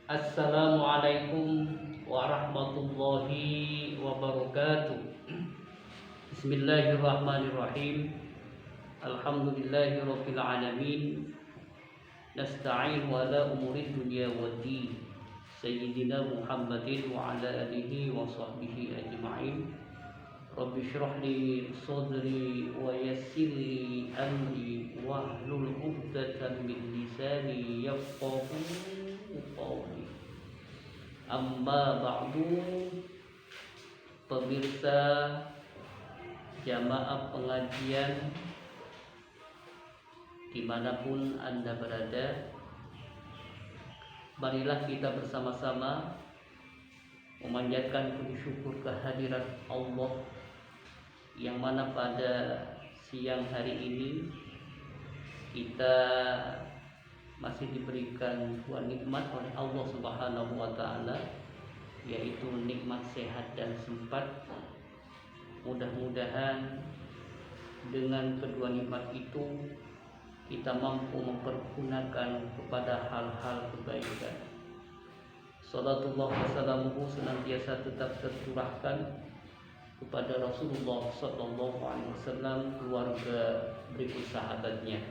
Assalamualaikum warahmatullahi wabarakatuh. Bismillahirrahmanirrahim. Alhamdulillahirabbil alamin. Nasta'in ala umuri dunya waddin. Sayyidina Muhammadin wa ala alihi wa sahbihi ajma'in. Rabbi shrah li sadri wa yassir li amri wahlul 'uqdatam min lisani yafqahu qawli. Amma ba'du, pemirsa jamaah pengajian dimanapun Anda berada, marilah kita bersama-sama memanjatkan puji syukur kehadirat Allah yang mana pada siang hari ini kita masih diberikan dua nikmat oleh Allah Subhanahu wa taala, yaitu nikmat sehat dan sempat. Mudah-mudahan dengan kedua nikmat itu kita mampu mempergunakan kepada hal-hal kebaikan. Salatullah wassalamuhu senantiasa tetap tercurahkan kepada Rasulullah sallallahu alaihi wasallam, keluarga, berikut sahabatnya.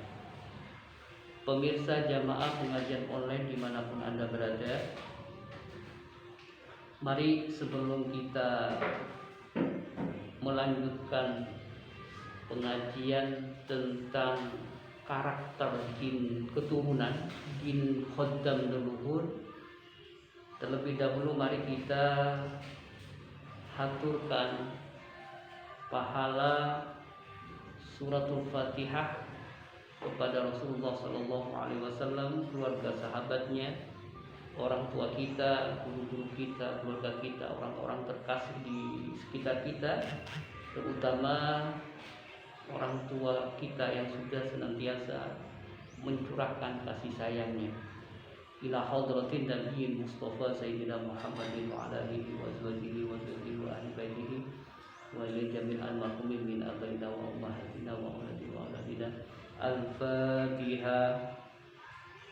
Pemirsa jamaah pengajian online dimanapun Anda berada, mari sebelum kita melanjutkan pengajian tentang karakter jin keturunan, jin khaddam leluhur, terlebih dahulu mari kita haturkan pahala suratul Fatihah kepada Rasulullah Sallallahu Alaihi Wasallam, keluarga sahabatnya, orang tua kita, guru-guru kita, keluarga kita, orang-orang terkasih di sekitar kita, terutama orang tua kita yang sudah senantiasa mencurahkan kasih sayangnya. Ila hadratin Nabi Mustafa Sayyidina Muhammadin wa ala alihi wa azwajihi wa dzurriyyatihi wa ahli baitihi wa ila jami'il almarhumin min abaina wa ummahatina wa auladina wa auladina. Al-Fatiha.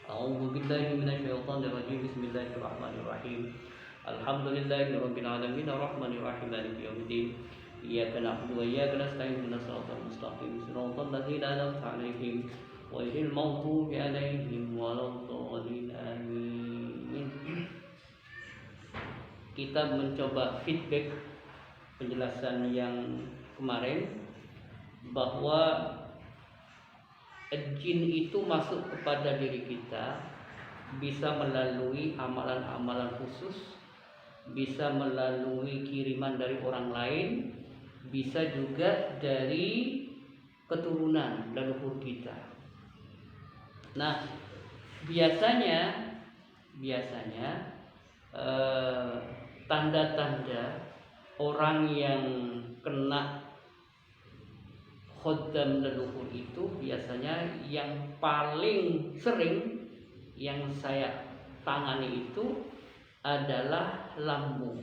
A'udzu billahi minasy syaithanir rajim. Bismillahirrahmanirrahim. Alhamdulillahirabbil alamin arrahmanir rahim maliki yaumiddin. Iyyaka na'budu wa iyyaka nasta'in ihdinas siratal mustaqim siratal ladzina an'amta 'alaihim ghairil maghdubi 'alaihim waladdallin. Amin. Kita mencoba feedback penjelasan yang kemarin bahwa jin itu masuk kepada diri kita bisa melalui amalan-amalan khusus, bisa melalui kiriman dari orang lain, bisa juga dari keturunan leluhur kita. Nah, biasanya tanda-tanda orang yang kena khaddam leluhur itu biasanya yang paling sering yang saya tangani itu adalah lambung.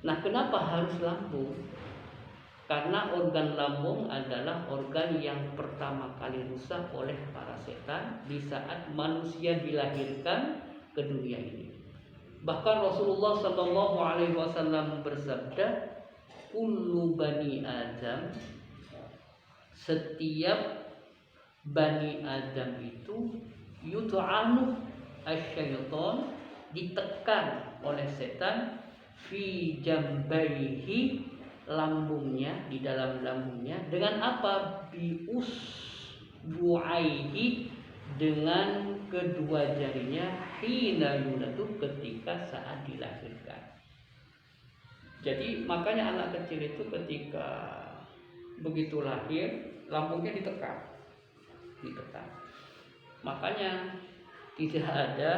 Nah, kenapa harus lambung? Karena organ lambung adalah organ yang pertama kali rusak oleh para setan di saat manusia dilahirkan ke dunia ini. Bahkan Rasulullah Shallallahu Alaihi Wasallam bersabda, kullu bani Adam, setiap bani Adam itu yut'anu asyaiton, ditekan oleh setan, fi jambaihi, lambungnya, di dalam lambungnya, dengan apa? Bi usbu'aihi, dengan kedua jarinya, hina yuladu, ketika saat dilahirkan. Jadi makanya anak kecil itu ketika begitu lahir lambungnya ditekan. Makanya tidak ada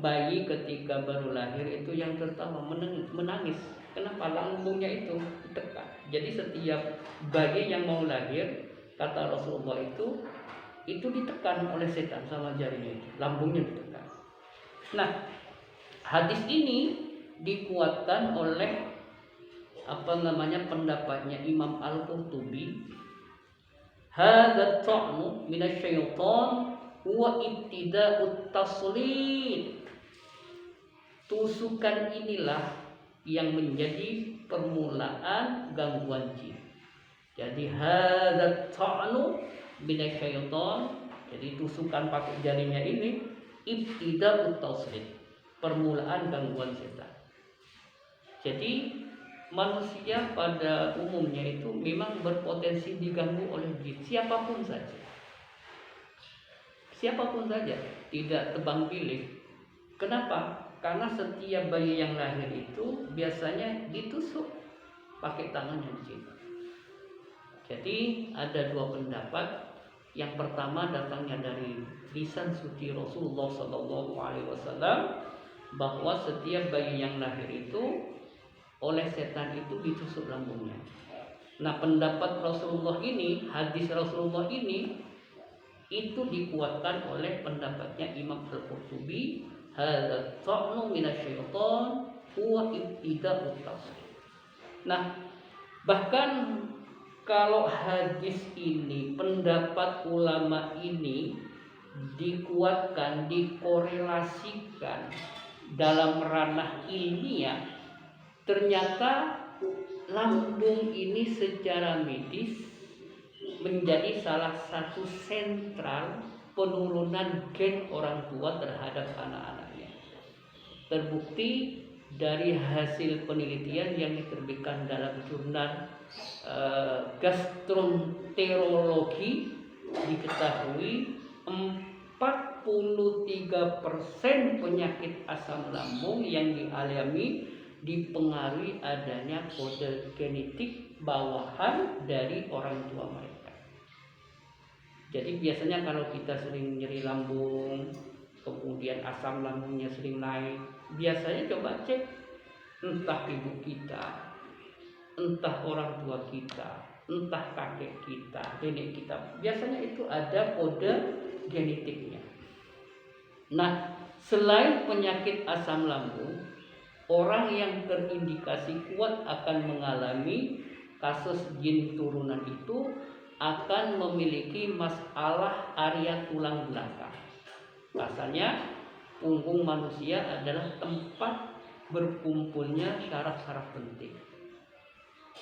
bayi ketika baru lahir itu yang tertawa menangis. Kenapa? Lambungnya itu ditekan. Jadi setiap bayi yang mau lahir, kata Rasulullah itu ditekan oleh setan sama jarinya itu, lambungnya ditekan. Nah, hadis ini dikuatkan oleh pendapatnya Imam Al-Qurtubi, hadza ta'nu minasyaiton huwa ibtida'ut taslid. tusukan inilah yang menjadi permulaan gangguan jin. Jadi hadzat ta'nu minasyaiton. Jadi tusukan pakai jarinya ini ibtida'ut tasrid, permulaan gangguan setan. Jadi manusia pada umumnya itu memang berpotensi diganggu oleh jin, siapapun saja. Siapapun saja, tidak tebang pilih. Kenapa? Karena setiap bayi yang lahir itu biasanya ditusuk pakai tangannya jin. Jadi ada dua pendapat. Yang pertama datangnya dari lisan suci Rasulullah SAW bahwa setiap bayi yang lahir itu oleh setan itu ditusuk lambungnya. Nah, pendapat Rasulullah ini, hadis Rasulullah ini itu dikuatkan oleh pendapatnya Imam Al-Qurtubi, hadzal ta'nu minasyaiton huwa ibtida'ut tasrih. Nah, bahkan kalau hadis ini, pendapat ulama ini dikuatkan, dikorelasikan dalam ranah ilmiah, ternyata lambung ini secara medis menjadi salah satu sentral penurunan gen orang tua terhadap anak-anaknya. Terbukti dari hasil penelitian yang diterbitkan dalam jurnal gastroenterologi, diketahui 43% penyakit asam lambung yang dialami dipengaruhi adanya kode genetik bawahan dari orang tua mereka. Jadi biasanya kalau kita sering nyeri lambung, kemudian asam lambungnya sering naik, biasanya coba cek entah ibu kita, entah orang tua kita, entah kakek kita, nenek kita, biasanya itu ada kode genetiknya. Nah, selain penyakit asam lambung, orang yang terindikasi kuat akan mengalami kasus jin turunan itu akan memiliki masalah area tulang belakang. Rasanya punggung manusia adalah tempat berkumpulnya syaraf-syaraf penting.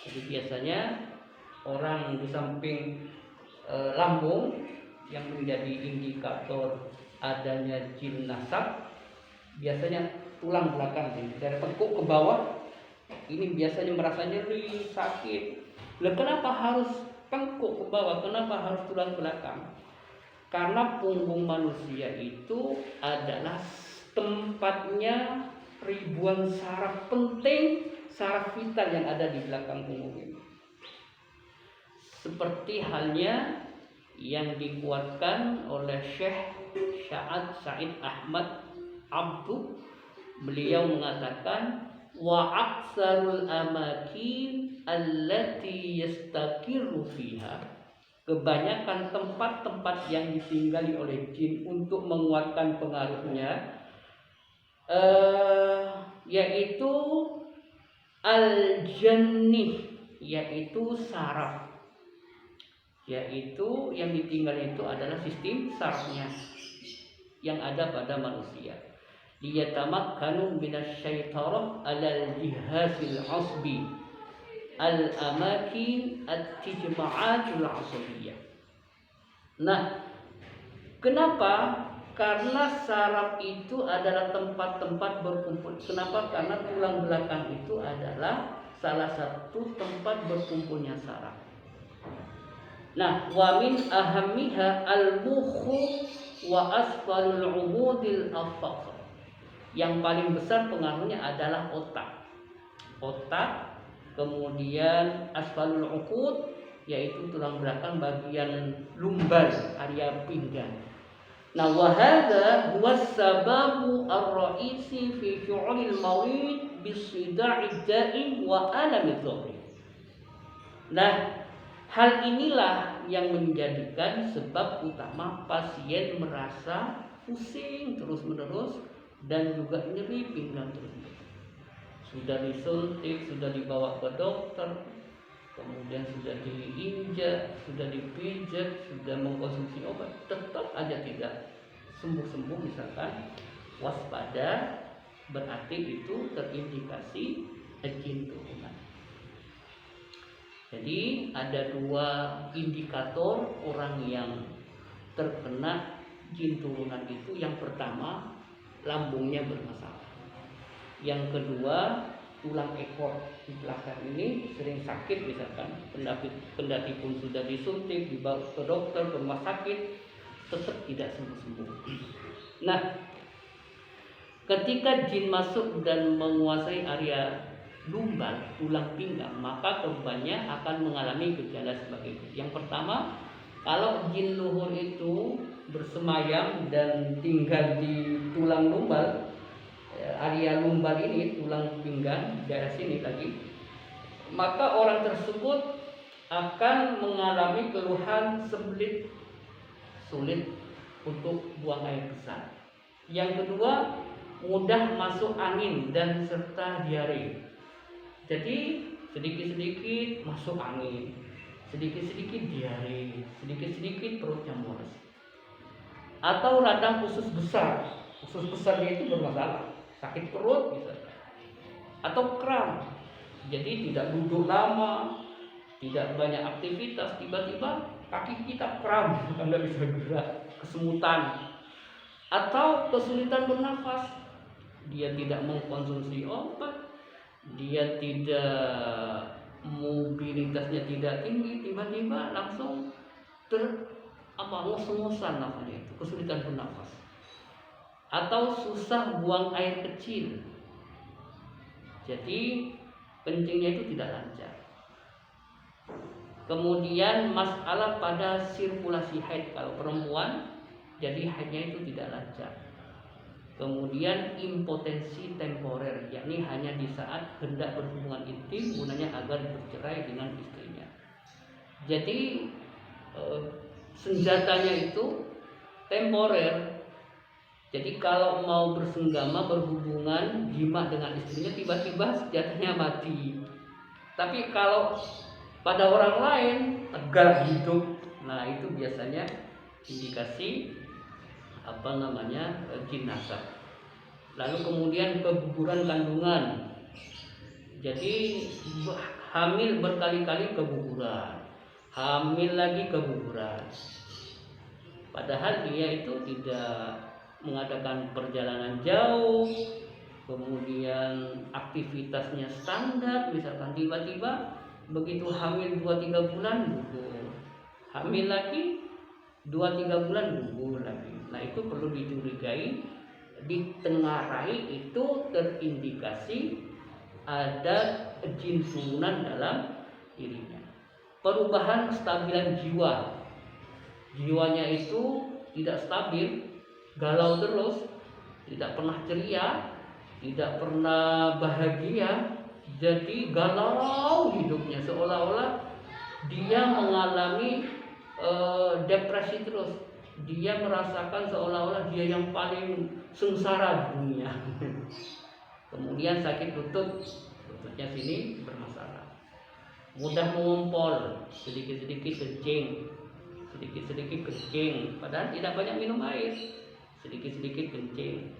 Jadi biasanya orang di samping lambung yang menjadi indikator adanya jin nasab, biasanya tulang belakang ini dari tengkuk ke bawah ini biasanya merasa nyeri, sakit. Lah kenapa harus tengkuk ke bawah? Kenapa harus tulang belakang? Karena punggung manusia itu adalah tempatnya ribuan saraf penting, saraf vital yang ada di belakang punggung ini. Seperti halnya yang dikuatkan oleh Syekh Sa'id Ahmad Abdu, beliau mengatakan wa aksarul amakin allati yastaqiru fiha, kebanyakan tempat-tempat yang ditinggali oleh jin untuk menguatkan pengaruhnya yaitu al-jannih, yaitu saraf, yaitu yang ditinggal itu adalah sistem sarafnya yang ada pada manusia. Liyatamakkanu minasyaitarah alal jihazil asbi al-amakin at-tijma'atul asabiyah. Nah, kenapa? Karena saraf itu adalah tempat-tempat berkumpul. Kenapa? Karena tulang belakang itu adalah salah satu tempat berkumpulnya saraf. Nah, wa min ahammiha al-mukhu wa asfalul umudil afaq. Yang paling besar pengaruhnya adalah otak. Otak, kemudian asfalul uqud, yaitu tulang belakang bagian lumbar, area pinggang. Nah, wa hadza huwa sababu ar-ra'isi fi syu'uril marid bis-sida'id da'im wa alamidh dhahri. Nah, hal inilah yang menjadikan sebab utama pasien merasa pusing terus-menerus dan juga nyeri pinggang terus-menerus. Sudah disuntik, sudah dibawa ke dokter, kemudian sudah diinjak, sudah dipijat, sudah mengkonsumsi obat, tetap aja tidak sembuh-sembuh. Misalkan waspada berarti itu terindikasi jin turunan. Jadi ada dua indikator orang yang terkena jin turunan itu. Yang pertama, lambungnya bermasalah. Yang kedua, tulang ekor di belakang ini sering sakit, misalkan kendati pun sudah disuntik, dibawa ke dokter, ke rumah sakit, tetap tidak sembuh-sembuh. Nah, ketika jin masuk dan menguasai area lumbar, tulang pinggang, maka korbannya akan mengalami gejala sebagai berikut. Yang pertama, kalau jin luhur itu bersemayam dan tinggal di tulang lumbar, area lumbar ini, tulang pinggang, daerah sini tadi, maka orang tersebut akan mengalami keluhan sembelit, sulit untuk buang air besar. Yang kedua, mudah masuk angin dan serta diare. Jadi sedikit-sedikit masuk angin, sedikit-sedikit diare, sedikit-sedikit perutnya mules. Atau radang usus besar, usus besarnya itu bermasalah, sakit perut misalnya. Atau kram, jadi tidak duduk lama, tidak banyak aktivitas, tiba-tiba kaki kita kram, nggak bisa gerak, kesemutan. Atau kesulitan bernafas, dia tidak mengkonsumsi obat, dia tidak, mobilitasnya tidak tinggi, tiba-tiba langsung ngos-ngosan namanya itu, kesulitan bernafas. Atau susah buang air kecil, jadi kencingnya itu tidak lancar. Kemudian masalah pada sirkulasi haid, kalau perempuan jadi haidnya itu tidak lancar. Kemudian impotensi temporer, yakni hanya di saat hendak berhubungan intim gunanya agar bercerai dengan istrinya. Jadi senjatanya itu temporer. Jadi kalau mau bersenggama, berhubungan jima dengan istrinya, tiba-tiba senjatanya mati. Tapi kalau pada orang lain tegar hidup, nah itu biasanya indikasi jin nasab. Lalu kemudian keguguran kandungan, jadi hamil berkali-kali keguguran, hamil lagi keguguran, padahal dia itu tidak mengadakan perjalanan jauh, kemudian aktivitasnya standar, misalkan tiba-tiba begitu hamil 2-3 bulan gugur, hamil lagi 2-3 bulan gugur lagi. Nah itu perlu dicurigai, ditengarai, itu terindikasi ada jin turunan dalam dirinya. Perubahan stabilan jiwa, jiwanya itu tidak stabil, galau terus, tidak pernah ceria, tidak pernah bahagia, jadi galau hidupnya, seolah-olah dia mengalami depresi terus. Dia merasakan seolah-olah dia yang paling sengsara di dunia. Kemudian sakit lututnya sini bermasalah. Mudah mengompol, sedikit-sedikit kencing, sedikit-sedikit kencing, padahal tidak banyak minum air, sedikit-sedikit kencing.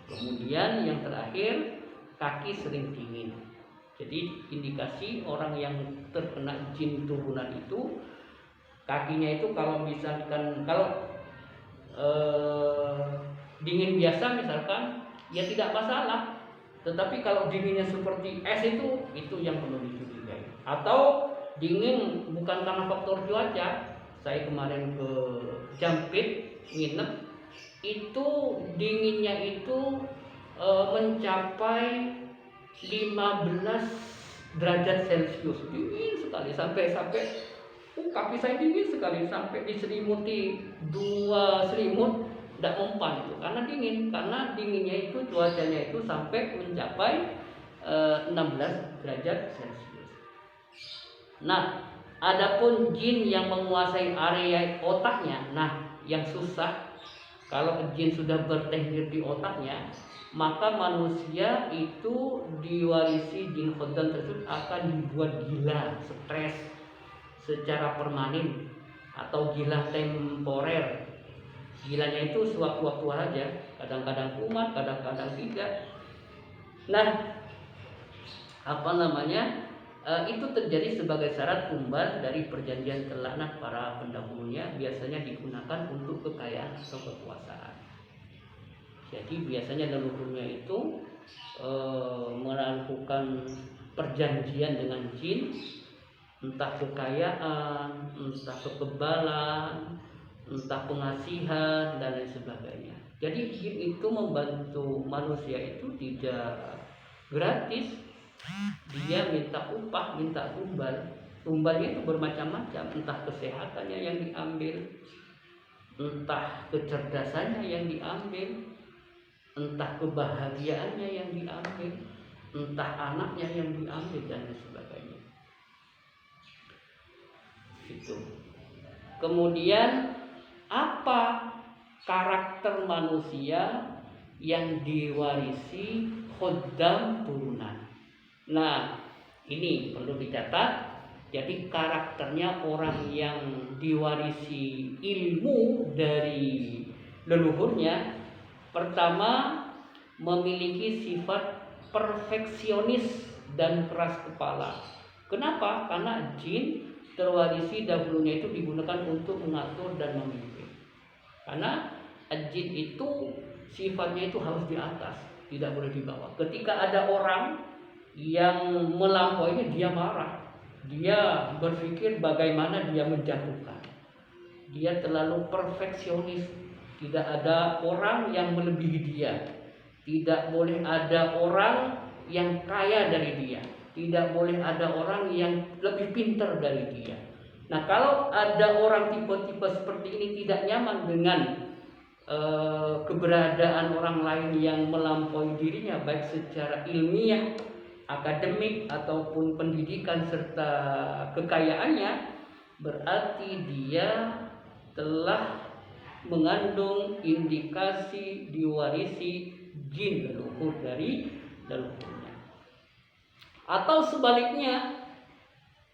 Kemudian yang terakhir, kaki sering dingin. Jadi indikasi orang yang terkena jin turunan itu, kakinya itu kalau misalkan dingin biasa misalkan ya tidak masalah, tetapi kalau dinginnya seperti es itu yang perlu dicurigai. Atau dingin bukan karena faktor cuaca. Saya kemarin ke Jampit nginep, itu dinginnya itu mencapai 15 derajat Celcius, dingin sekali, sampai kaki saya dingin sekali, sampai diselimuti 2 selimut tidak mempan itu karena dingin, karena dinginnya itu, cuacanya itu sampai mencapai 16 derajat Celcius. Nah, adapun jin yang menguasai area otaknya, nah yang susah, kalau jin sudah bertengger di otaknya, maka manusia itu diwarisi jin khodan tersebut akan dibuat gila, stres secara permanen atau gila temporer. Gilanya itu sewaktu-waktu aja, kadang-kadang kumat, kadang-kadang tidak. Nah, itu terjadi sebagai syarat tumbal dari perjanjian kelaknat para pendahulunya, biasanya digunakan untuk kekayaan atau kekuasaan. Jadi biasanya leluhurnya itu melakukan perjanjian dengan jin, entah kekayaan, entah kekebalan, entah pengasihan dan lain sebagainya. Jadi jin itu membantu manusia itu tidak gratis. Dia minta upah, minta tumbal. Tumbalnya itu bermacam-macam, entah kesehatannya yang diambil, entah kecerdasannya yang diambil, entah kebahagiaannya yang diambil, entah anaknya yang diambil dan lain sebagainya. Itu. Kemudian apa karakter manusia yang diwarisi khuddam turunan? Nah, ini perlu dicatat. Jadi karakternya orang yang diwarisi ilmu dari leluhurnya, pertama memiliki sifat perfeksionis dan keras kepala. Kenapa? Karena jin terwarisi dahulunya itu digunakan untuk mengatur dan memimpin. Karena jin itu sifatnya itu harus di atas, tidak boleh di bawah. Ketika ada orang yang melampaui, dia marah, dia berpikir bagaimana dia menjatuhkan. Dia terlalu perfeksionis. Tidak ada orang yang melebihi dia. Tidak boleh ada orang yang kaya dari dia. Tidak boleh ada orang yang lebih pintar dari dia. Nah, kalau ada orang tipe-tipe seperti ini tidak nyaman dengan keberadaan orang lain yang melampaui dirinya, baik secara ilmiah, akademik ataupun pendidikan serta kekayaannya, berarti dia telah mengandung indikasi diwarisi jin leluhur dari leluhurnya. Atau sebaliknya,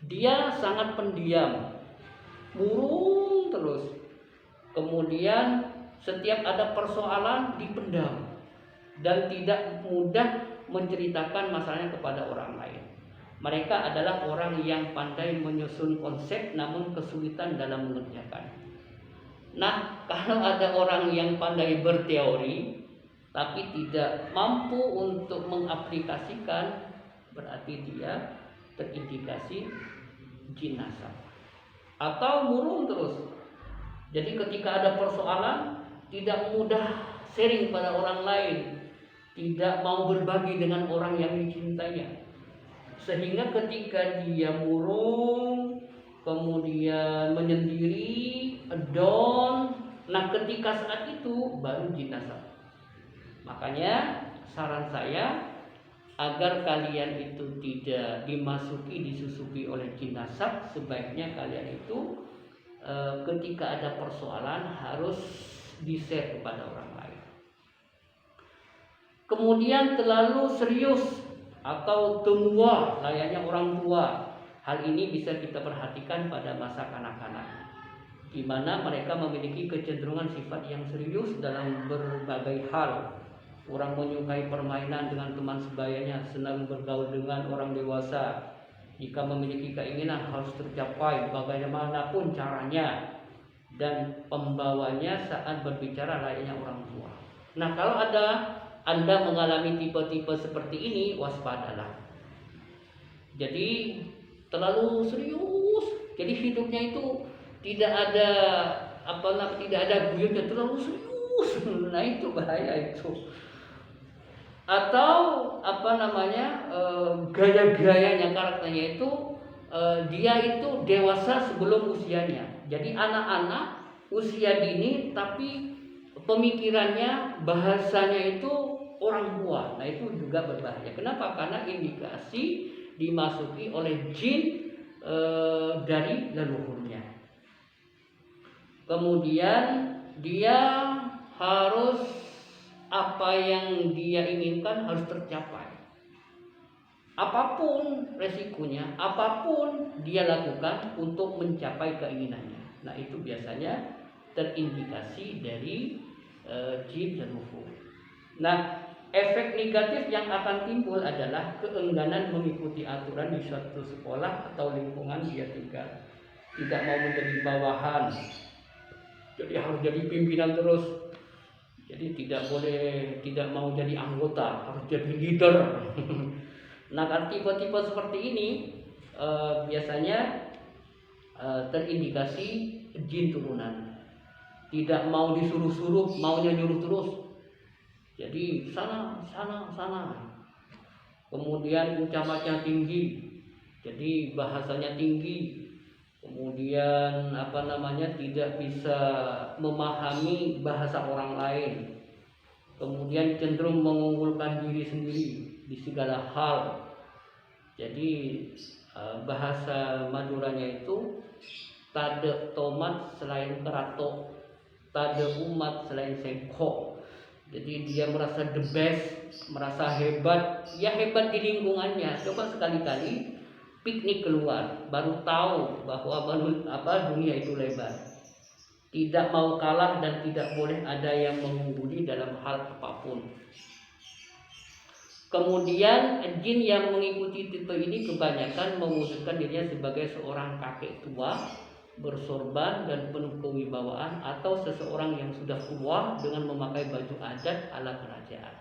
dia sangat pendiam, murung terus, kemudian setiap ada persoalan dipendam dan tidak mudah menceritakan masalahnya kepada orang lain. Mereka adalah orang yang pandai menyusun konsep namun kesulitan dalam mengerjakan. Nah, kalau ada orang yang pandai berteori tapi tidak mampu untuk mengaplikasikan, berarti dia terindikasi jin nasab. Atau murung terus. Jadi ketika ada persoalan tidak mudah sharing pada orang lain, tidak mau berbagi dengan orang yang dicintainya, sehingga ketika dia murung, kemudian menyendiri, down, nah ketika saat itu baru jin nasab. Makanya saran saya agar kalian itu tidak disusupi oleh jin nasab, sebaiknya kalian itu ketika ada persoalan harus di-share kepada orang lain. Kemudian terlalu serius atau tua layaknya orang tua. Hal ini bisa kita perhatikan pada masa kanak-kanak, di mana mereka memiliki kecenderungan sifat yang serius dalam berbagai hal. Orang menyukai permainan dengan teman sebayanya, senang bergaul dengan orang dewasa. Jika memiliki keinginan harus tercapai bagaimanapun caranya, dan pembawanya saat berbicara layaknya orang tua. Nah, kalau Anda mengalami tipe-tipe seperti ini, waspadalah. Jadi terlalu serius, jadi hidupnya itu tidak ada guyurnya, terlalu serius. Nah, itu bahaya itu. Atau gaya-gayanya, karakternya itu dia itu dewasa sebelum usianya. Jadi anak-anak usia dini tapi pemikirannya, bahasanya itu orang tua. Nah, itu juga berbahaya. Kenapa? Karena indikasi dimasuki oleh jin dari leluhurnya. Kemudian dia harus, apa yang dia inginkan harus tercapai. Apapun resikonya, apapun dia lakukan untuk mencapai keinginannya. Nah, itu biasanya terindikasi dari jin leluhur. Nah, efek negatif yang akan timbul adalah keengganan mengikuti aturan di suatu sekolah atau lingkungan dia tinggal. Tidak mau menjadi bawahan, jadi harus jadi pimpinan terus. Jadi tidak mau jadi anggota, harus jadi leader. Nah, tipe-tipe seperti ini biasanya terindikasi jin turunan. Tidak mau disuruh-suruh, maunya nyuruh terus. Jadi sana. Kemudian ucapannya tinggi, jadi bahasanya tinggi. Kemudian tidak bisa memahami bahasa orang lain. Kemudian cenderung mengunggulkan diri sendiri di segala hal. Jadi bahasa Maduranya itu tade tomat selain kerato, tade umat selain sengkok. Jadi dia merasa the best, merasa hebat. Ya hebat di lingkungannya. Coba sekali-kali piknik keluar, baru tahu bahwa dunia itu lebar. Tidak mau kalah dan tidak boleh ada yang mengungguli dalam hal apapun. Kemudian jin yang mengikuti tipe ini kebanyakan mewujudkan dirinya sebagai seorang kakek tua, bersorban dan penuh kewibawaan, atau seseorang yang sudah tua dengan memakai baju adat ala kerajaan.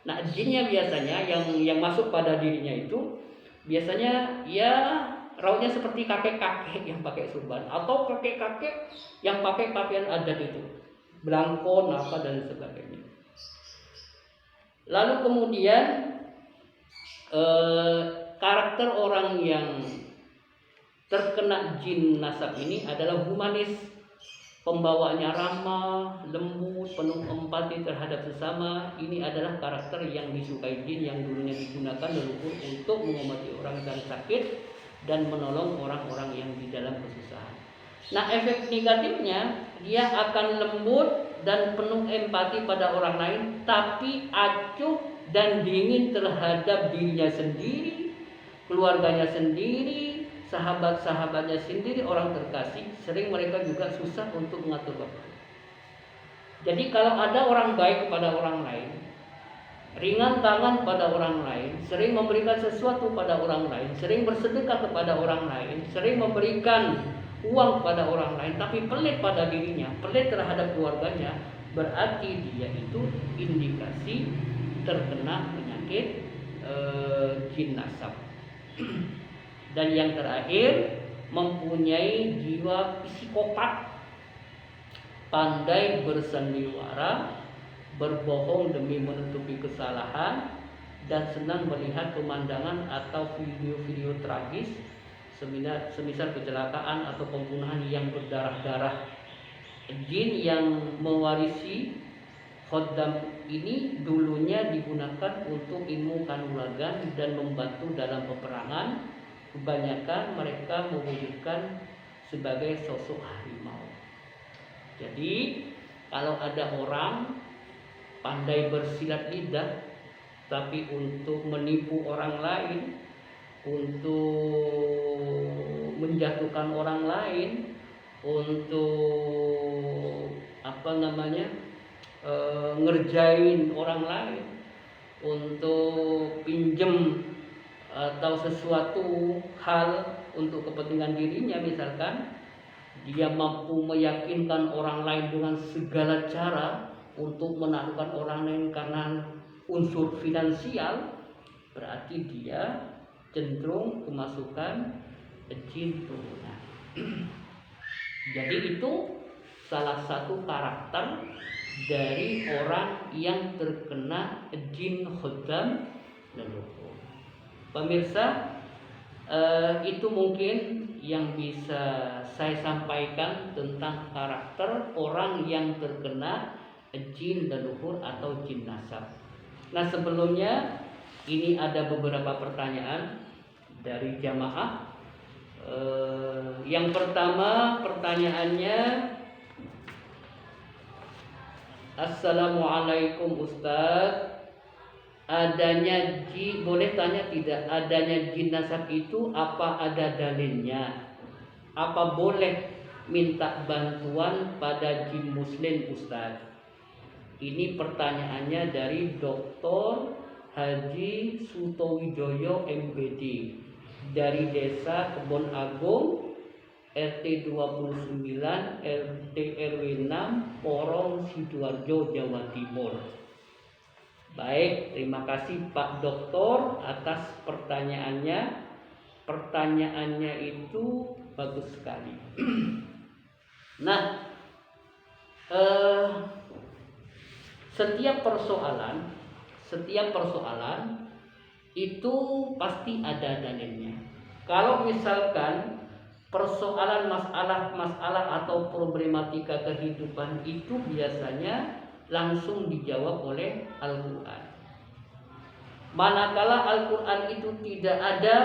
Nah, jinnya biasanya yang masuk pada dirinya itu biasanya ya rautnya seperti kakek-kakek yang pakai sorban, atau kakek-kakek yang pakai pakaian adat itu, belangkon dan sebagainya. Lalu kemudian karakter orang yang terkena jin nasab ini adalah humanis, pembawaannya ramah, lembut, penuh empati terhadap sesama. Ini adalah karakter yang disukai jin yang dulunya digunakan leluhur untuk mengobati orang yang sakit dan menolong orang-orang yang di dalam kesusahan. Nah, efek negatifnya dia akan lembut dan penuh empati pada orang lain, tapi acuh dan dingin terhadap dirinya sendiri, keluarganya sendiri, sahabat-sahabatnya sendiri, orang terkasih. Sering mereka juga susah untuk mengatur waktu. Jadi kalau ada orang baik kepada orang lain, ringan tangan pada orang lain, sering memberikan sesuatu pada orang lain, sering bersedekah kepada orang lain, sering memberikan uang kepada orang lain, tapi pelit pada dirinya, pelit terhadap keluarganya, berarti dia itu indikasi terkena penyakit jin nasab. Dan yang terakhir, mempunyai jiwa psikopat, pandai bersandiwara, berbohong demi menutupi kesalahan, dan senang melihat pemandangan atau video-video tragis semisal kecelakaan atau pembunuhan yang berdarah-darah. Jin yang mewarisi khoddam ini dulunya digunakan untuk ilmu kanuragan dan membantu dalam peperangan. Kebanyakan mereka mewujudkan sebagai sosok harimau. Jadi kalau ada orang pandai bersilat lidah, tapi untuk menipu orang lain, untuk menjatuhkan orang lain, untuk ngerjain orang lain, untuk pinjem atau sesuatu hal untuk kepentingan dirinya, misalkan dia mampu meyakinkan orang lain dengan segala cara untuk menaklukkan orang lain karena unsur finansial, berarti dia cenderung kemasukan jin turunan. Jadi itu salah satu karakter dari orang yang terkena jin khoddam leluhur. Pemirsa, itu mungkin yang bisa saya sampaikan tentang karakter orang yang terkena jin leluhur atau jin nasab. Nah, sebelumnya ini ada beberapa pertanyaan dari jamaah. Yang pertama pertanyaannya, Assalamualaikum Ustaz, adanya jin, boleh tanya tidak, adanya jin nasab itu apa ada dalilnya? Apa boleh minta bantuan pada jin muslim Ustaz? Ini pertanyaannya dari Dr. Haji Sutowijoyo MPD dari Desa Kebon Agung, RT 29 RT RW 6 Porong Sidoarjo, Jawa Timur. Baik, terima kasih Pak Doktor atas pertanyaannya. Pertanyaannya itu bagus sekali. Nah, setiap persoalan itu pasti ada dalilnya. Kalau misalkan persoalan masalah atau problematika kehidupan itu biasanya langsung dijawab oleh Al-Quran. Manakala Al-Quran itu tidak ada,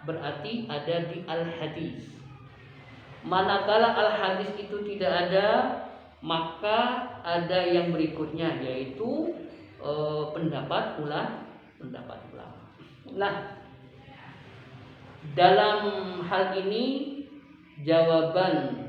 berarti ada di Al-Hadis. Manakala Al-Hadis itu tidak ada, maka ada yang berikutnya, yaitu pendapat ulama. Nah, dalam hal ini jawaban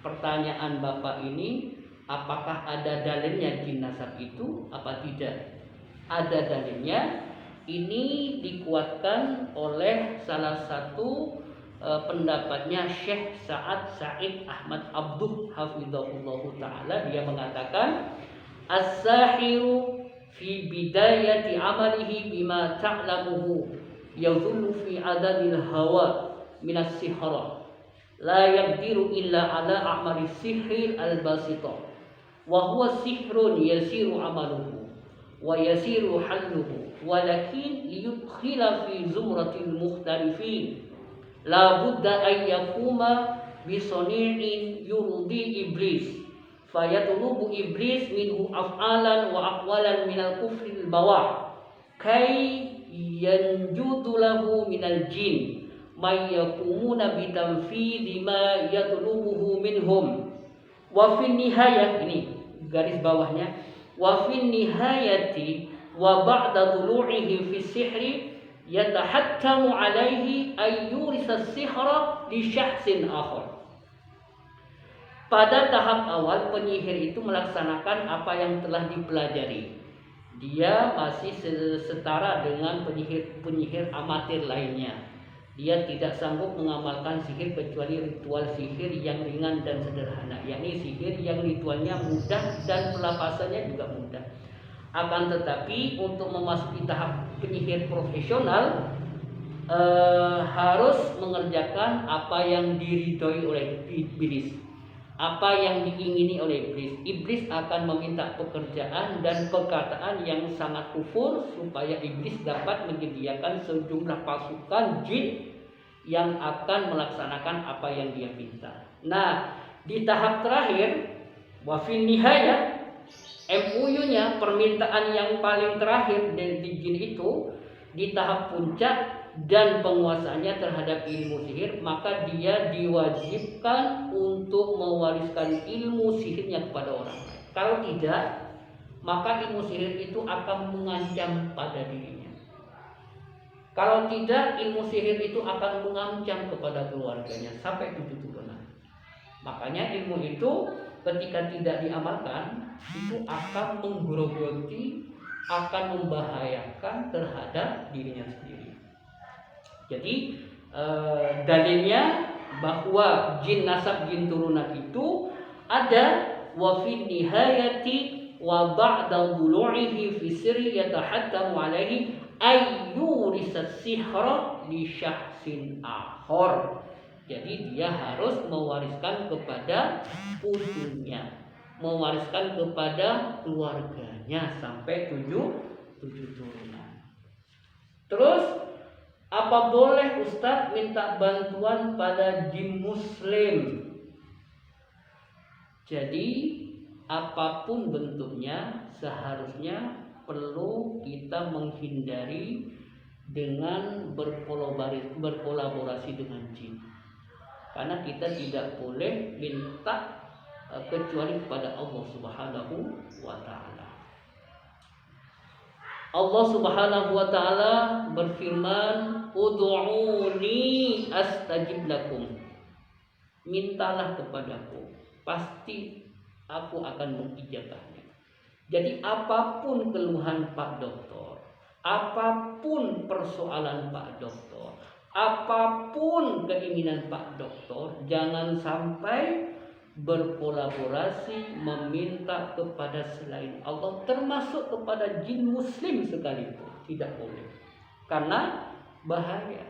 pertanyaan Bapak ini, apakah ada dalilnya jin nasab itu apa tidak? Ada dalilnya. Ini dikuatkan oleh salah satu pendapatnya Syekh Sa'ad Sa'id Ahmad Abduh hafizahullahu ta'ala. Dia mengatakan as-sahiru fi bidayati amalihi bima ta'lamuhu yadhullu fi adadil hawa minas sihra la yaqdiru illa ala a'mali sihri al-basita wa huwa sihrun yasiru amaluhu wa yasiru halluhu walakin liyudkhila fi zumratil mukhtalifin la budda an yakuma bi sani'in yurdi iblis fayatlubu iblis minhu af'alan wa aqwalan minal kufril bawah kay yanjudu lahu minal jin may yakumuna bi tanfidhi ma yatlubuhu minhum wa fin nihayah. Ini garis bawahnya, wa fin nihayati wa ba'da dulu'ihi fi sihri yatahattamu alaihi ayyurisa sihra li syahsin akhar. Pada tahap awal penyihir itu melaksanakan apa yang telah dipelajari. Dia masih setara dengan penyihir amatir lainnya. Dia tidak sanggup mengamalkan sihir kecuali ritual sihir yang ringan dan sederhana, yakni sihir yang ritualnya mudah dan pelapasannya juga mudah. Akan tetapi untuk memasuki tahap penyihir profesional harus mengerjakan apa yang diridhoi oleh iblis, apa yang diingini oleh iblis. Iblis akan meminta pekerjaan dan perkataan yang sangat kufur supaya iblis dapat menyediakan sejumlah pasukan jin yang akan melaksanakan apa yang dia minta. Nah, di tahap terakhir wafin nihayah, MUU-nya, permintaan yang paling terakhir dari jin itu, di tahap puncak dan penguasaannya terhadap ilmu sihir, maka dia diwajibkan untuk mewariskan ilmu sihirnya kepada orang lain. Kalau tidak, maka ilmu sihir itu akan mengancam pada dirinya. Kalau tidak, ilmu sihir itu akan mengancam kepada keluarganya sampai 7 turunan. Makanya ilmu itu ketika tidak diamalkan itu akan menggerogoti, akan membahayakan terhadap dirinya sendiri. Jadi dalilnya bahwa jin nasab, jin turunan itu ada wa fi nihayati wa ba'da dhulu'ihi fi sirri yatahattamu alaihi ayyurisas sihra li syahsin akhar. Jadi dia harus mewariskan kepada putunya, mewariskan kepada keluarganya sampai 7 turunan. Terus, apa boleh Ustadz minta bantuan pada jin muslim? Jadi apapun bentuknya seharusnya perlu kita menghindari dengan berkolaborasi dengan jin. Karena kita tidak boleh minta kecuali kepada Allah Subhanahu wa ta'ala. Allah Subhanahu wa ta'ala berfirman, ud'uuni astajib lakum. Mintalah kepadaku, pasti aku akan mengijabahnya. Jadi apapun keluhan Pak Dokter, apapun persoalan Pak Dokter, apapun keinginan Pak Dokter, jangan sampai berkolaborasi meminta kepada selain Allah, termasuk kepada jin muslim sekalipun, tidak boleh. Karena bahaya.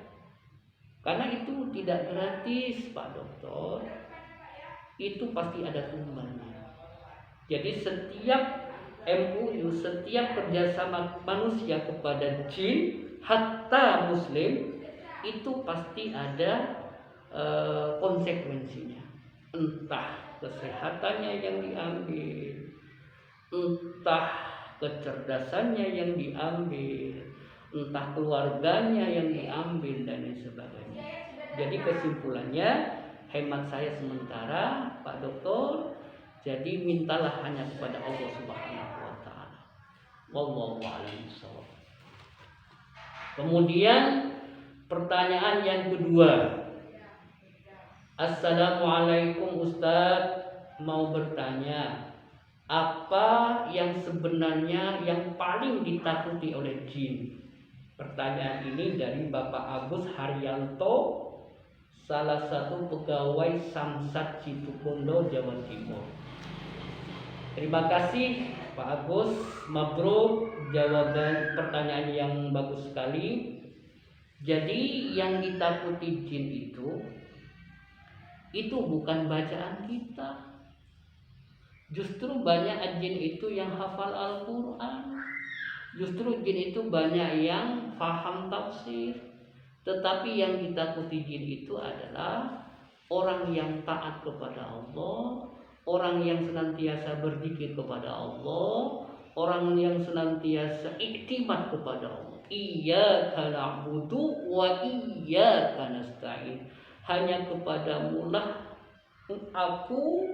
Karena itu tidak gratis Pak Dokter. Itu pasti ada tumbangnya. Jadi setiap MUU, setiap kerjasama manusia kepada jin, hatta muslim, itu pasti ada konsekuensinya. Entah kesehatannya yang diambil, entah kecerdasannya yang diambil, entah keluarganya yang diambil, dan lain sebagainya. Jadi kesimpulannya, hemat saya sementara Pak Dokter, jadi mintalah hanya kepada Allah Subhanahu wa taala. Wallahu a'lam bishawab. Kemudian pertanyaan yang kedua. Assalamualaikum Ustaz, mau bertanya, apa yang sebenarnya yang paling ditakuti oleh jin? Pertanyaan ini dari Bapak Agus Haryanto, salah satu pegawai Samsat Situbondo, Jawa Timur. Terima kasih Pak Agus, mabruk, jawaban pertanyaan yang bagus sekali. Jadi yang ditakuti jin itu bukan bacaan kita. Justru banyak jin itu yang hafal Al-Quran. Justru jin itu banyak yang paham tafsir. Tetapi yang ditakuti jin itu adalah orang yang taat kepada Allah, orang yang senantiasa berzikir kepada Allah, orang yang senantiasa iktimat kepada Allah. Iyyaka na'budu wa iyyaka nasta'in. Hanya kepadamu lah aku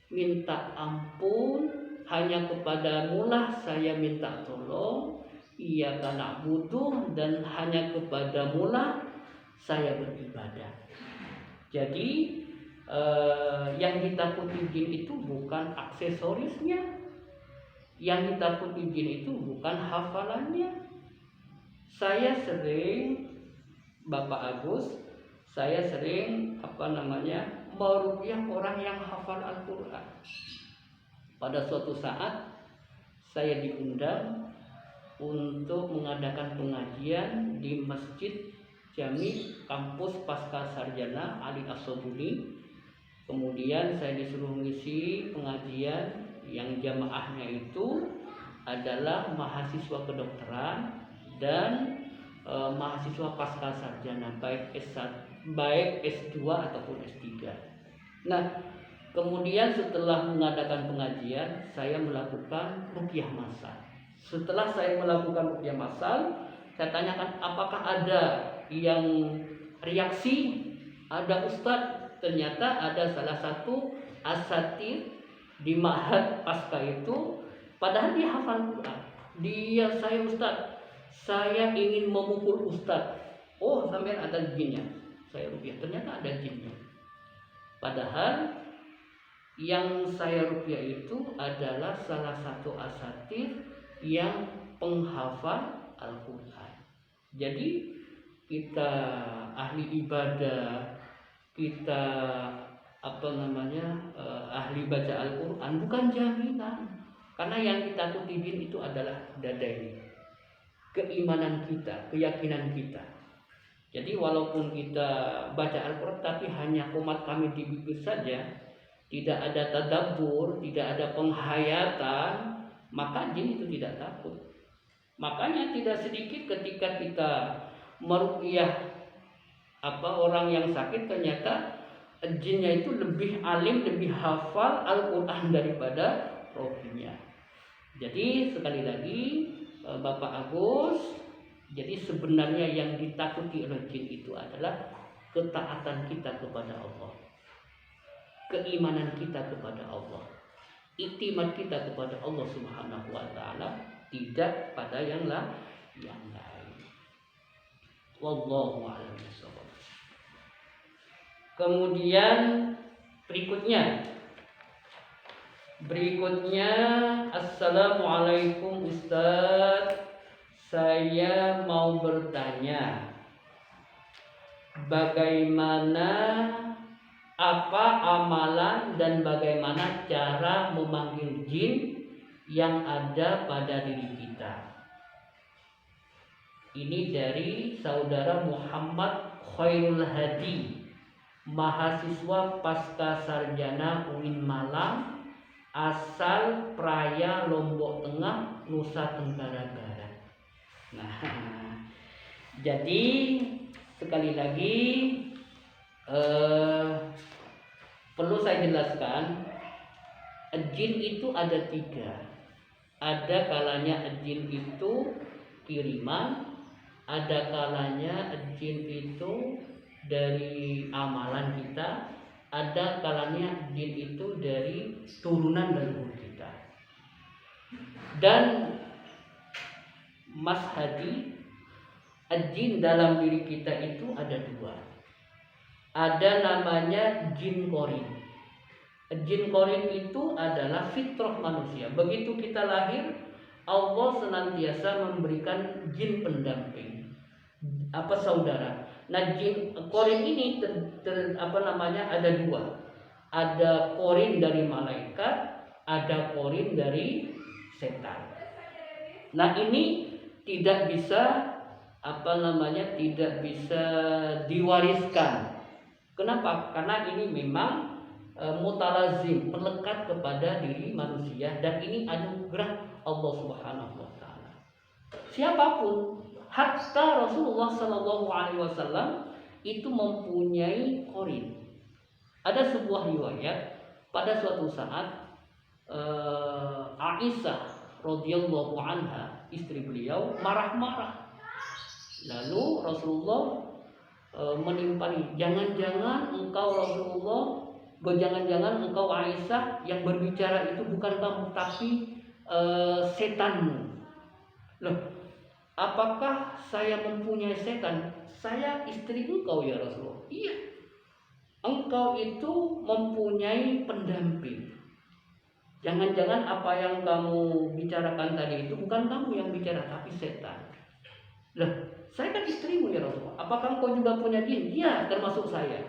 minta ampun, hanya kepadamu lah saya minta tolong. Iyyaka na'budu, dan hanya kepadamu lah saya beribadah. Jadi yang ditakuti jin itu bukan aksesorisnya, yang ditakuti jin itu bukan hafalannya. Saya sering, Bapak Agus, saya sering meruqyah orang yang hafal Al-Quran. Pada suatu saat saya diundang untuk mengadakan pengajian di Masjid Jami Kampus Pasca Sarjana Ali As-Sobuni. Kemudian saya disuruh mengisi pengajian yang jamaahnya itu adalah mahasiswa kedokteran dan mahasiswa pasca sarjana, baik S2 ataupun S3. Nah, kemudian setelah mengadakan pengajian, saya melakukan ruqyah massal. Setelah saya melakukan ruqyah massal, saya tanyakan apakah ada yang reaksi. Ada Ustadz, ternyata ada salah satu asatid di ma'had pasca itu, padahal dia hafal Quran. Saya Ustadz, saya ingin memukul Ustadz. Oh, sampai ada jinnya. Saya ruqyah, ternyata ada jinnya. Padahal yang saya ruqyah itu adalah salah satu asatid yang penghafal Al-Quran. Jadi kita ahli ibadah, kita ahli baca Al-Quran bukan jaminan. Karena yang ditakuti jin itu adalah dada ini, keimanan kita, keyakinan kita. Jadi walaupun kita baca Al-Quran tapi hanya komat kami di bibir saja, tidak ada tadabbur, tidak ada penghayatan, maka jin itu tidak takut. Makanya tidak sedikit ketika kita meruqyah orang yang sakit, ternyata jinnya itu lebih alim, lebih hafal Al-Quran daripada rohnya. Jadi sekali lagi Bapak Agus, jadi sebenarnya yang ditakuti oleh jin itu adalah ketaatan kita kepada Allah, keimanan kita kepada Allah, iktimat kita kepada Allah Subhanahu wa taala, tidak pada yang lain. Wallahu a'lam bishawab. Kemudian berikutnya, Berikutnya, Assalamualaikum Ustadz, saya mau bertanya, bagaimana apa amalan dan bagaimana cara memanggil jin yang ada pada diri kita? Ini dari saudara Muhammad Khairul Hadi, mahasiswa pasca sarjana UIN Malang, asal Praya Lombok Tengah, Nusa Tenggara Barat. Nah, jadi sekali lagi perlu saya jelaskan, jin itu ada 3. Ada kalanya jin itu kiriman, ada kalanya jin itu dari amalan kita, ada kalanya jin itu dari turunan leluhur kita. Dan Mas Hadi, jin dalam diri kita itu ada 2. Ada namanya jin korin. Jin korin itu adalah fitrah manusia. Begitu kita lahir, Allah senantiasa memberikan jin pendamping, saudara. Nah, jin korin ini ada 2. Ada korin dari malaikat, ada korin dari setan. Nah, ini tidak bisa tidak bisa diwariskan. Kenapa? Karena ini memang mutalazim, melekat kepada diri manusia, dan ini anugerah Allah Subhanahu wa taala. Siapapun, hatta Rasulullah sallallahu alaihi wasallam itu mempunyai korin. Ada sebuah riwayat pada suatu saat Aisyah radhiyallahu anha, istri beliau, marah-marah. Lalu Rasulullah menimpali, jangan-jangan engkau Aisyah yang berbicara itu bukan kamu tapi setanmu. Loh, apakah saya mempunyai setan? Saya istri engkau ya Rasulullah. Iya, engkau itu mempunyai pendamping. Jangan-jangan apa yang kamu bicarakan tadi itu bukan kamu yang bicara tapi setan. Loh, saya kan istrimu ya Rasulullah. Apakah engkau juga punya jin? Iya, termasuk saya.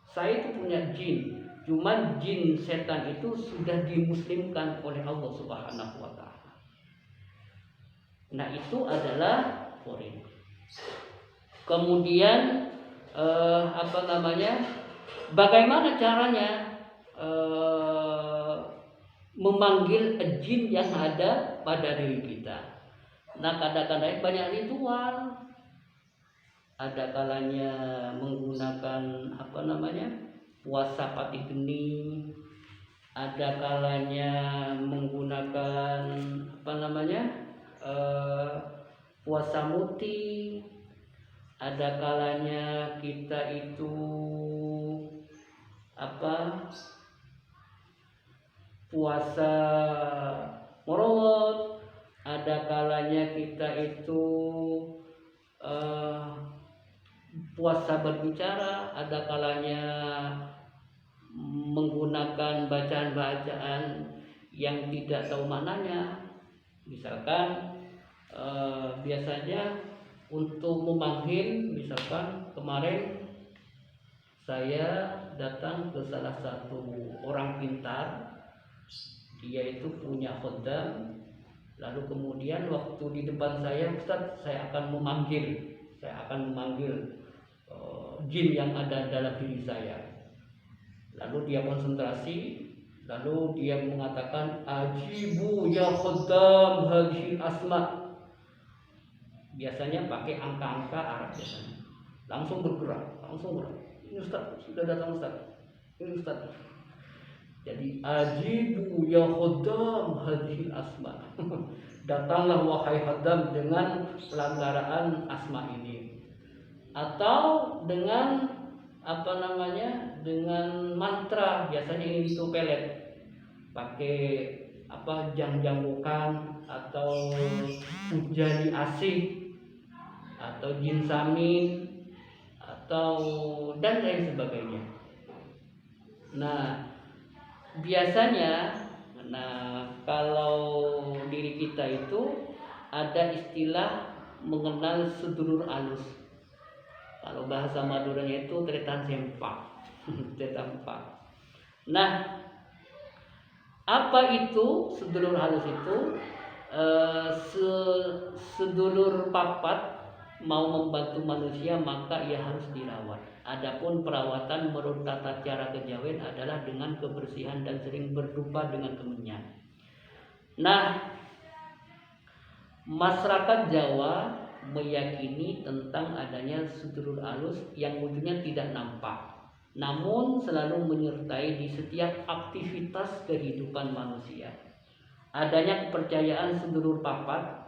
Saya itu punya jin. Cuma jin setan itu sudah dimuslimkan oleh Allah Subhanahu wa taala. Nah, itu adalah korin. Kemudian bagaimana caranya memanggil jin yang ada pada diri kita? Nah, kadang-kadang banyak ritual. Ada kalanya menggunakan puasa pati geni. Ada kalanya menggunakan puasa muti. Ada kalanya kita itu puasa morowot. Ada kalanya kita itu puasa berbicara, ada kalanya menggunakan bacaan-bacaan yang tidak tahu maknanya. Misalkan biasanya untuk memanggil, misalkan kemarin saya datang ke salah satu orang pintar, dia itu punya khodam. Lalu kemudian waktu di depan saya, Ustaz, saya akan memanggil jin yang ada dalam diri saya. Lalu dia konsentrasi, lalu dia mengatakan, ajibu ya khodam hadhil asma. Biasanya pakai angka-angka Arab biasanya. Langsung bergerak. Ini Ustaz, sudah datang Ustaz. Ini Ustaz. Jadi ajibu ya khodam hadhil asma. Datanglah wahai khodam dengan pelanggaraan asma ini. Atau dengan dengan mantra, biasanya ini itu pelet. Pakai jang-janggukan atau pujani asih atau jin samin atau dan lain sebagainya. Nah, biasanya Nah, kalau diri kita itu ada istilah mengenal sedulur alus. Kalau bahasa Maduranya itu tretan sempak. Tretan sempak. Nah, apa itu sedulur halus itu? Sedulur papat mau membantu manusia maka ia harus dirawat. Adapun perawatan menurut tata cara kejawen adalah dengan kebersihan dan sering berjumpa dengan temannya. Nah, masyarakat Jawa meyakini tentang adanya sedulur halus yang wujudnya tidak nampak, namun selalu menyertai di setiap aktivitas kehidupan manusia. Adanya kepercayaan sedulur papat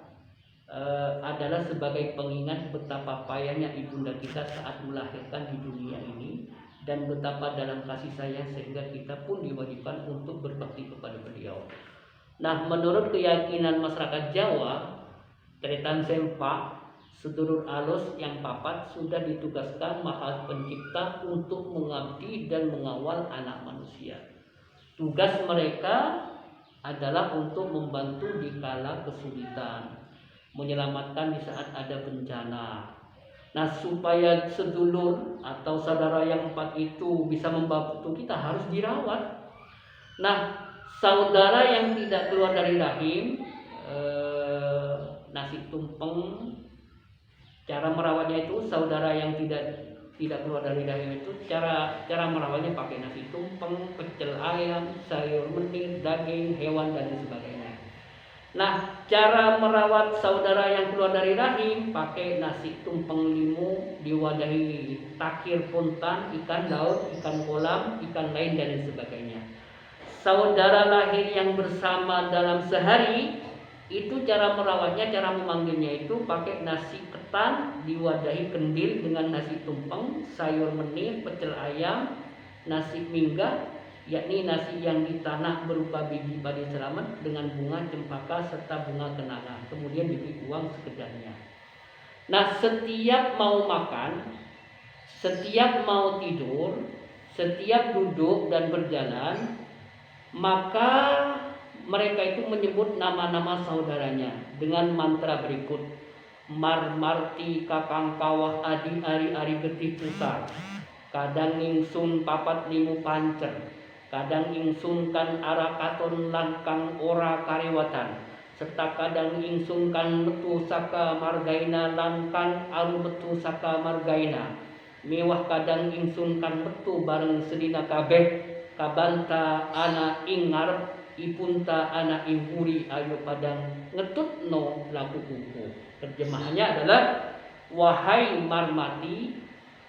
adalah sebagai pengingat betapa payahnya ibunda kita saat melahirkan di dunia ini dan betapa dalam kasih sayang sehingga kita pun diwajibkan untuk berbakti kepada beliau. Nah, menurut keyakinan masyarakat Jawa, tretan sempak, sedulur alus yang papat sudah ditugaskan Maha Pencipta untuk mengabdi dan mengawal anak manusia. Tugas mereka adalah untuk membantu di kala kesulitan, menyelamatkan di saat ada bencana. Nah, supaya sedulur atau saudara yang empat itu bisa membantu kita harus dirawat. Nah, saudara yang tidak keluar dari rahim, nasi tumpeng, cara merawatnya itu saudara yang tidak keluar dari rahim itu cara merawatnya pakai nasi tumpeng, pecel ayam, sayur menir, daging hewan dan sebagainya. Nah, cara merawat saudara yang keluar dari rahim pakai nasi tumpeng limu diwadahi takir puntan, ikan laut, ikan kolam, ikan lain dan sebagainya. Saudara lahir yang bersama dalam sehari itu cara merawatnya, cara memanggilnya itu pakai nasi ketan diwadahi kendil dengan nasi tumpeng, sayur menir, pecel ayam, nasi minggah, yakni nasi yang ditanah berupa biji padi selamat dengan bunga cempaka serta bunga kenanga, kemudian diberi uang sekedarnya. Nah, setiap mau makan, setiap mau tidur, setiap duduk dan berjalan, maka mereka itu menyebut nama-nama saudaranya dengan mantra berikut: marmarti kakang kawah adi ari ari getih pusar, kadang ingsun papat limu pancer, kadang ingsun kan arakaton langkang ora karewatan, serta kadang ingsun kan metu saka margaina langkang aru metu saka margaina, mewah kadang ingsun kan metu bareng sedina kabeh, kabanta ana ing ngarep ipunta ana ing puri ayo padang ngetutno laku kuku. Terjemahannya adalah: wahai marmati,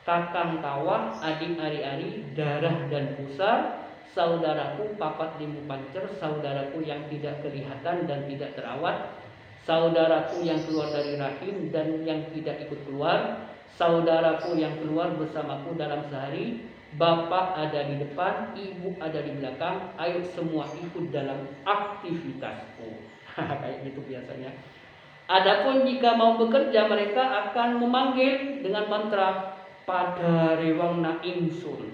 kakang kawah, adik ari-ari, darah dan pusar, saudaraku papat limu pancer, saudaraku yang tidak kelihatan dan tidak terawat, saudaraku yang keluar dari rahim dan yang tidak ikut keluar, saudaraku yang keluar bersamaku dalam sehari, bapak ada di depan, ibu ada di belakang, ayo semua ikut dalam aktivitasku. Kayak gitu biasanya. Adapun jika mau bekerja, mereka akan memanggil dengan mantra pada rewang na ingsun,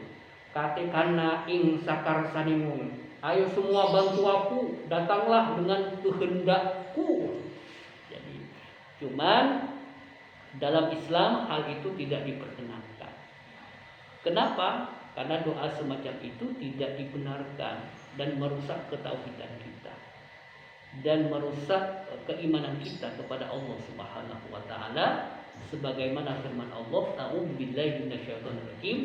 katekana ing sakar sanimun. Ayo semua bantu aku, datanglah dengan kehendakku. Jadi, cuman dalam Islam hal itu tidak diperkenankan. Kenapa? Karena doa semacam itu tidak dibenarkan dan merusak ketauhidan kita dan merusak keimanan kita kepada Allah Subhanahu wa taala, sebagaimana firman Allah, a'udzubillahi minasyaitonir rajim,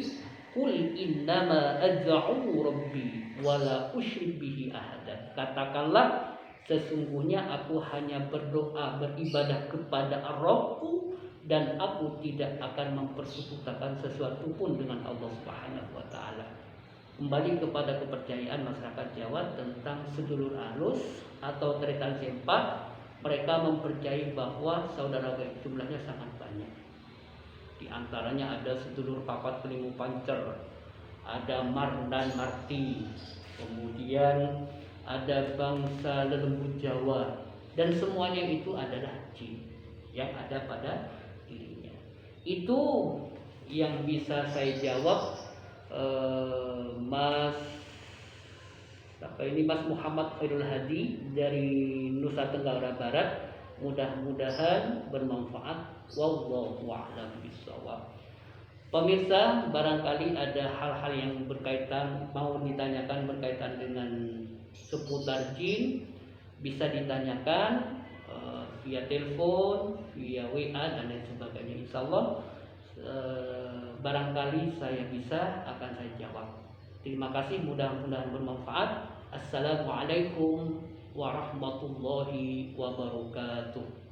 qul innama ad'u rabbi wala usyrik bihi ahada. Katakanlah, sesungguhnya aku hanya berdoa beribadah kepada Rabbku dan aku tidak akan mempersekutukan sesuatu pun dengan Allah Subhanahu wa taala. Kembali kepada kepercayaan masyarakat Jawa tentang sedulur alus atau tretan sempak, mereka mempercayai bahwa saudara jumlahnya sangat banyak. Di antaranya ada sedulur papat limu pancer, ada mar dan marti, kemudian ada bangsa lelembut Jawa, dan semuanya itu adalah jin yang ada pada dirinya. Itu yang bisa saya jawab, Mas Sampai ini Mas Muhammad Khairul Hadi dari Nusa Tenggara Barat. Mudah-mudahan bermanfaat. Wallahu a'lam bishawab. Pemirsa, barangkali ada hal-hal yang berkaitan mau ditanyakan berkaitan dengan seputar jin, bisa ditanyakan via telepon, via WA dan lain sebagainya. Insya Allah barangkali saya bisa akan saya jawab. Terima kasih, mudah-mudahan bermanfaat. Assalamualaikum warahmatullahi wabarakatuh.